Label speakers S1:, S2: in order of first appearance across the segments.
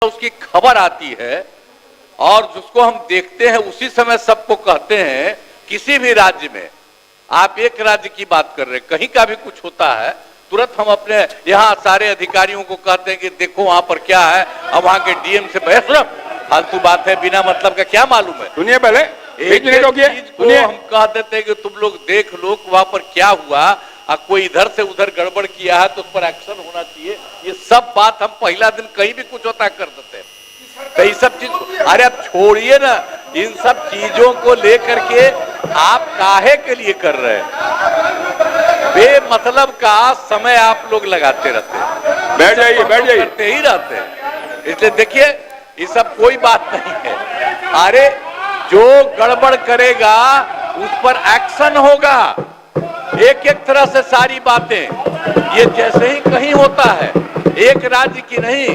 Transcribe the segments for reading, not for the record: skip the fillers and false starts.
S1: उसकी खबर आती है और जिसको हम देखते हैं उसी समय सबको कहते हैं। किसी भी राज्य में आप एक राज्य की बात कर रहे हैं, कहीं का भी कुछ होता है तुरंत हम अपने यहाँ सारे अधिकारियों को कहते हैं कि देखो वहां पर क्या है, अब वहां के डीएम से बहस। फालतू बात है, बिना मतलब का क्या मालूम है।
S2: सुनिए पहले
S1: एक चीज को हम कह देते हैं कि तुम लोग देख लो वहां पर क्या हुआ, कोई इधर से उधर गड़बड़ किया है तो उस पर एक्शन होना चाहिए। ये सब बात हम पहला दिन कहीं भी कुछ होता कर देते हैं। तो ये सब चीज अरे अब छोड़िए ना, इन सब चीजों को लेकर के आप काहे के लिए कर रहे हैं? बेमतलब का समय आप लोग लगाते रहते हैं,
S2: बैठ जाइए
S1: करते ही रहते हैं। इसलिए देखिए ये सब कोई बात नहीं है। अरे जो गड़बड़ करेगा उस पर एक्शन होगा। एक एक तरह से सारी बातें ये जैसे ही कहीं होता है, एक राज्य की नहीं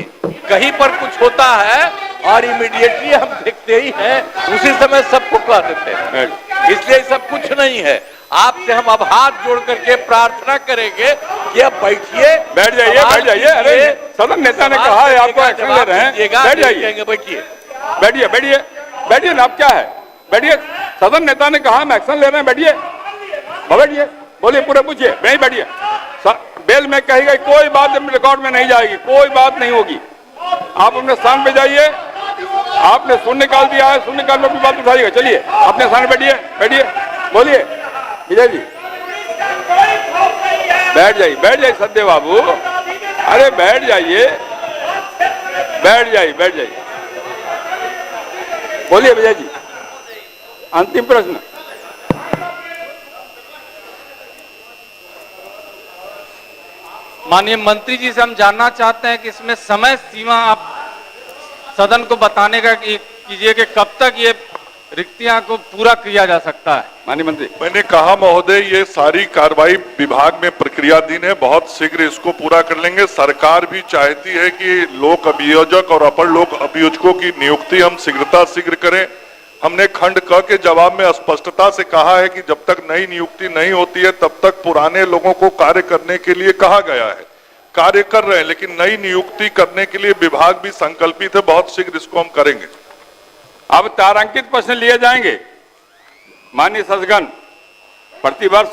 S1: कहीं पर कुछ होता है और इमीडिएटली हम देखते ही हैं, उसी समय सबको कह देते हैं। इसलिए सब कुछ नहीं है। आपसे हम अब हाथ जोड़ करके प्रार्थना करेंगे कि अब बैठिए,
S2: बैठ जाइए। अरे सदन नेता ने कहा है आपको एक्शन ले रहे हैं, बैठ जाइए, बैठिए ना। आप क्या है, बैठिए। सदन नेता ने कहा हम एक्शन ले रहे हैं, बैठिए, बोलिए, पूरे पूछिए, नहीं बैठिए। बेल में कही गई कोई बात रिकॉर्ड में नहीं जाएगी, कोई बात नहीं होगी। आप अपने स्थान पे जाइए। आपने शून्य निकाल दिया है, शून्य निकाल की बात उठाइएगा। चलिए अपने स्थान पे बैठिए, बोलिए विजय जी। बैठ जाइए सत्य बाबू, अरे बैठ जाइए। बोलिए विजय जी, अंतिम प्रश्न।
S3: माननीय मंत्री जी से हम जानना चाहते हैं कि इसमें समय सीमा आप सदन को बताने का कीजिए कि कब तक ये रिक्तियां को पूरा किया जा सकता है।
S2: माननीय मंत्री,
S4: मैंने कहा महोदय ये सारी कार्रवाई विभाग में प्रक्रियाधीन है, बहुत शीघ्र इसको पूरा कर लेंगे। सरकार भी चाहती है कि लोक अभियोजक और अपर लोक अभियोजकों की नियुक्ति हम शीघ्र करें। हमने खंड क के जवाब में स्पष्टता से कहा है कि जब तक नई नियुक्ति नहीं होती है तब तक पुराने लोगों को कार्य करने के लिए कहा गया है। कार्य कर रहे हैं, लेकिन नई नियुक्ति करने के लिए विभाग भी संकल्पित है। बहुत शीघ्र इसको हम करेंगे।
S2: अब तारांकित प्रश्न लिए जाएंगे। माननीय सदस्यगण, प्रतिवर्ष